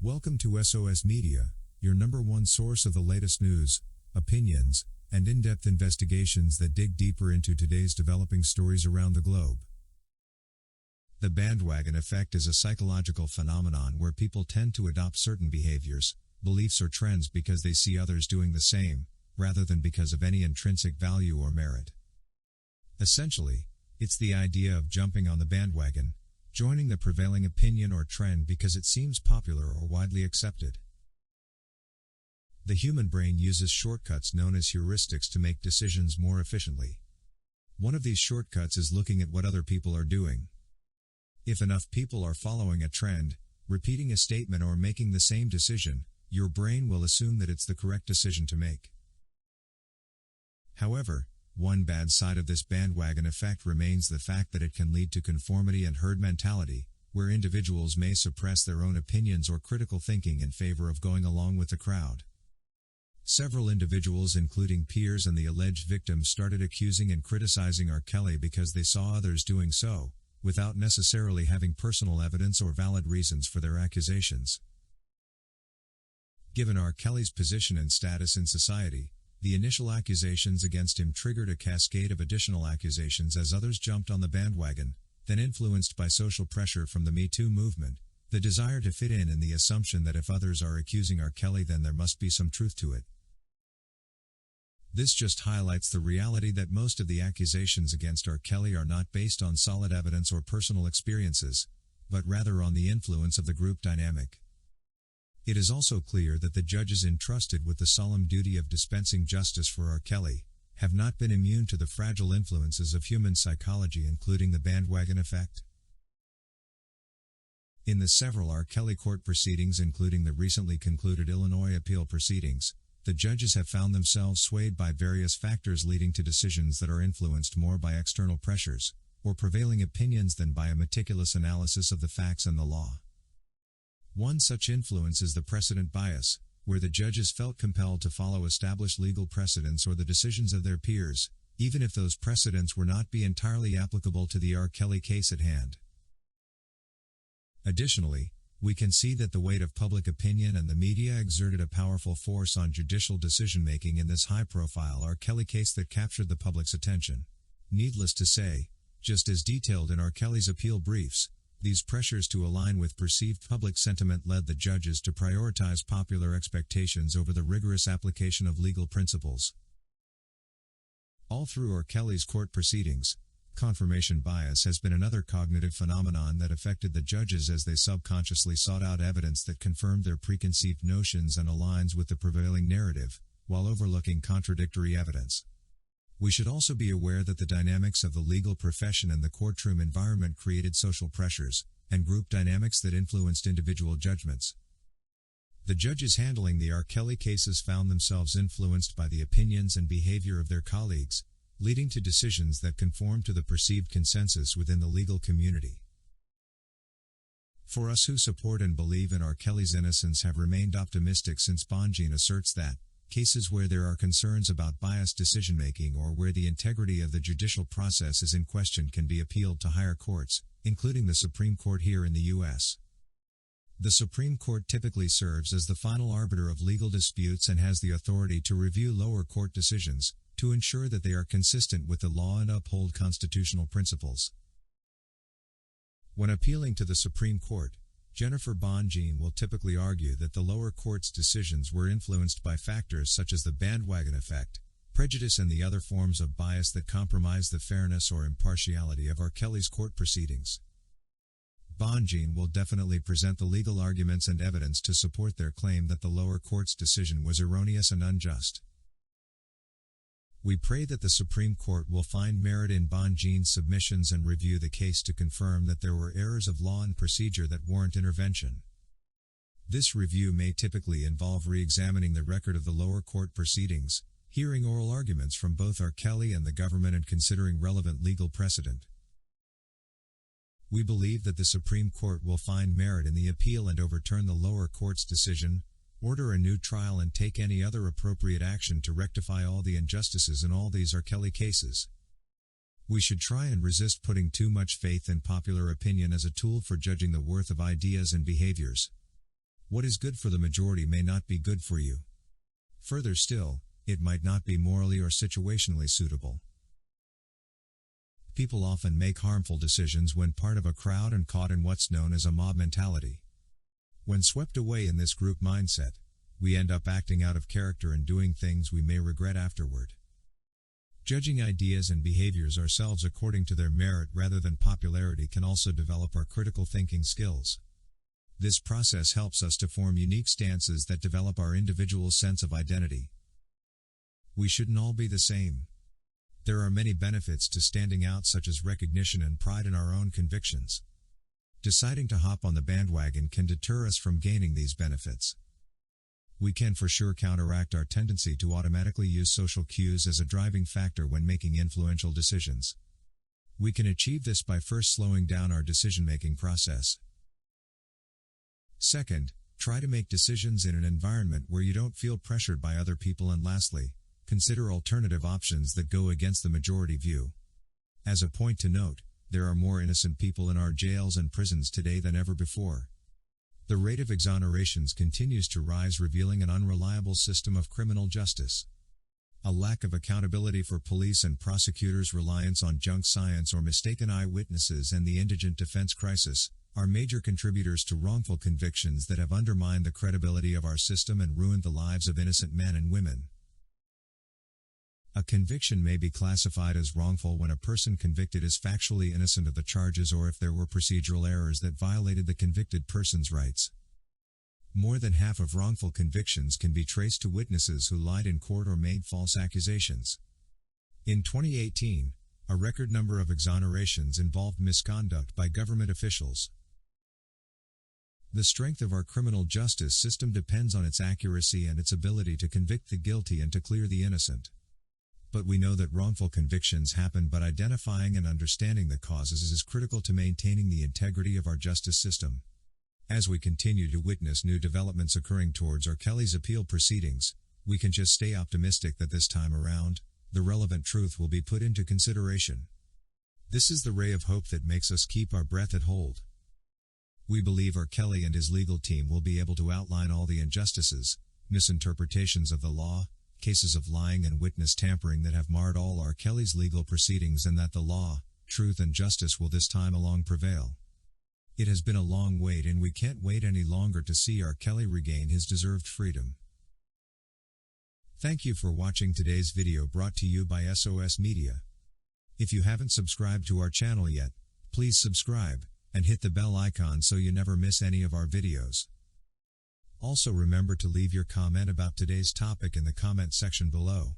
Welcome to SOS Media, your number one source of the latest news, opinions, and in-depth investigations that dig deeper into today's developing stories around the globe. The bandwagon effect is a psychological phenomenon where people tend to adopt certain behaviors, beliefs or trends because they see others doing the same, rather than because of any intrinsic value or merit. Essentially, it's the idea of jumping on the bandwagon, joining the prevailing opinion or trend because it seems popular or widely accepted. The human brain uses shortcuts known as heuristics to make decisions more efficiently. One of these shortcuts is looking at what other people are doing. If enough people are following a trend, repeating a statement or making the same decision, your brain will assume that it's the correct decision to make. However, one bad side of this bandwagon effect remains the fact that it can lead to conformity and herd mentality, where individuals may suppress their own opinions or critical thinking in favor of going along with the crowd. Several individuals, including peers and the alleged victim, started accusing and criticizing R. Kelly because they saw others doing so, without necessarily having personal evidence or valid reasons for their accusations. Given R. Kelly's position and status in society, the initial accusations against him triggered a cascade of additional accusations as others jumped on the bandwagon, then influenced by social pressure from the Me Too movement, the desire to fit in and the assumption that if others are accusing R. Kelly then there must be some truth to it. This just highlights the reality that most of the accusations against R. Kelly are not based on solid evidence or personal experiences, but rather on the influence of the group dynamic. It is also clear that the judges entrusted with the solemn duty of dispensing justice for R. Kelly have not been immune to the fragile influences of human psychology, including the bandwagon effect. In the several R. Kelly court proceedings, including the recently concluded Illinois appeal proceedings, the judges have found themselves swayed by various factors leading to decisions that are influenced more by external pressures or prevailing opinions than by a meticulous analysis of the facts and the law. One such influence is the precedent bias, where the judges felt compelled to follow established legal precedents or the decisions of their peers, even if those precedents were not be entirely applicable to the R. Kelly case at hand. Additionally, we can see that the weight of public opinion and the media exerted a powerful force on judicial decision-making in this high-profile R. Kelly case that captured the public's attention. Needless to say, just as detailed in R. Kelly's appeal briefs, these pressures to align with perceived public sentiment led the judges to prioritize popular expectations over the rigorous application of legal principles. All through R. Kelly's court proceedings, confirmation bias has been another cognitive phenomenon that affected the judges as they subconsciously sought out evidence that confirmed their preconceived notions and aligns with the prevailing narrative, while overlooking contradictory evidence. We should also be aware that the dynamics of the legal profession and the courtroom environment created social pressures and group dynamics that influenced individual judgments. The judges handling the R. Kelly cases found themselves influenced by the opinions and behavior of their colleagues, leading to decisions that conformed to the perceived consensus within the legal community. For us who support and believe in R. Kelly's innocence have remained optimistic since Bonjean asserts that cases where there are concerns about biased decision-making or where the integrity of the judicial process is in question can be appealed to higher courts, including the Supreme Court here in the U.S. The Supreme Court typically serves as the final arbiter of legal disputes and has the authority to review lower court decisions, to ensure that they are consistent with the law and uphold constitutional principles. When appealing to the Supreme Court, Jennifer Bonjean will typically argue that the lower court's decisions were influenced by factors such as the bandwagon effect, prejudice and the other forms of bias that compromise the fairness or impartiality of R. Kelly's court proceedings. Bonjean will definitely present the legal arguments and evidence to support their claim that the lower court's decision was erroneous and unjust. We pray that the Supreme Court will find merit in Bonjean's submissions and review the case to confirm that there were errors of law and procedure that warrant intervention. This review may typically involve re-examining the record of the lower court proceedings, hearing oral arguments from both R. Kelly and the government and considering relevant legal precedent. We believe that the Supreme Court will find merit in the appeal and overturn the lower court's decision, order a new trial and take any other appropriate action to rectify all the injustices in all these R. Kelly cases. We should try and resist putting too much faith in popular opinion as a tool for judging the worth of ideas and behaviors. What is good for the majority may not be good for you. Further still, it might not be morally or situationally suitable. People often make harmful decisions when part of a crowd and caught in what's known as a mob mentality. When swept away in this group mindset, we end up acting out of character and doing things we may regret afterward. Judging ideas and behaviors ourselves according to their merit rather than popularity can also develop our critical thinking skills. This process helps us to form unique stances that develop our individual sense of identity. We shouldn't all be the same. There are many benefits to standing out, such as recognition and pride in our own convictions. Deciding to hop on the bandwagon can deter us from gaining these benefits. We can for sure counteract our tendency to automatically use social cues as a driving factor when making influential decisions. We can achieve this by first slowing down our decision-making process. Second, try to make decisions in an environment where you don't feel pressured by other people, and lastly, consider alternative options that go against the majority view. As a point to note, there are more innocent people in our jails and prisons today than ever before. The rate of exonerations continues to rise, revealing an unreliable system of criminal justice. A lack of accountability for police and prosecutors, reliance on junk science or mistaken eyewitnesses, and the indigent defense crisis are major contributors to wrongful convictions that have undermined the credibility of our system and ruined the lives of innocent men and women. A conviction may be classified as wrongful when a person convicted is factually innocent of the charges, or if there were procedural errors that violated the convicted person's rights. More than half of wrongful convictions can be traced to witnesses who lied in court or made false accusations. In 2018, a record number of exonerations involved misconduct by government officials. The strength of our criminal justice system depends on its accuracy and its ability to convict the guilty and to clear the innocent. But we know that wrongful convictions happen, but identifying and understanding the causes is critical to maintaining the integrity of our justice system. As we continue to witness new developments occurring towards R. Kelly's appeal proceedings, we can just stay optimistic that this time around, the relevant truth will be put into consideration. This is the ray of hope that makes us keep our breath and hold. We believe R. Kelly and his legal team will be able to outline all the injustices, misinterpretations of the law, cases of lying and witness tampering that have marred all R. Kelly's legal proceedings, and that the law, truth and justice will this time along prevail. It has been a long wait, and we can't wait any longer to see R. Kelly regain his deserved freedom. Thank you for watching today's video, brought to you by SOS Media. If you haven't subscribed to our channel yet, please subscribe, and hit the bell icon so you never miss any of our videos. Also remember to leave your comment about today's topic in the comment section below.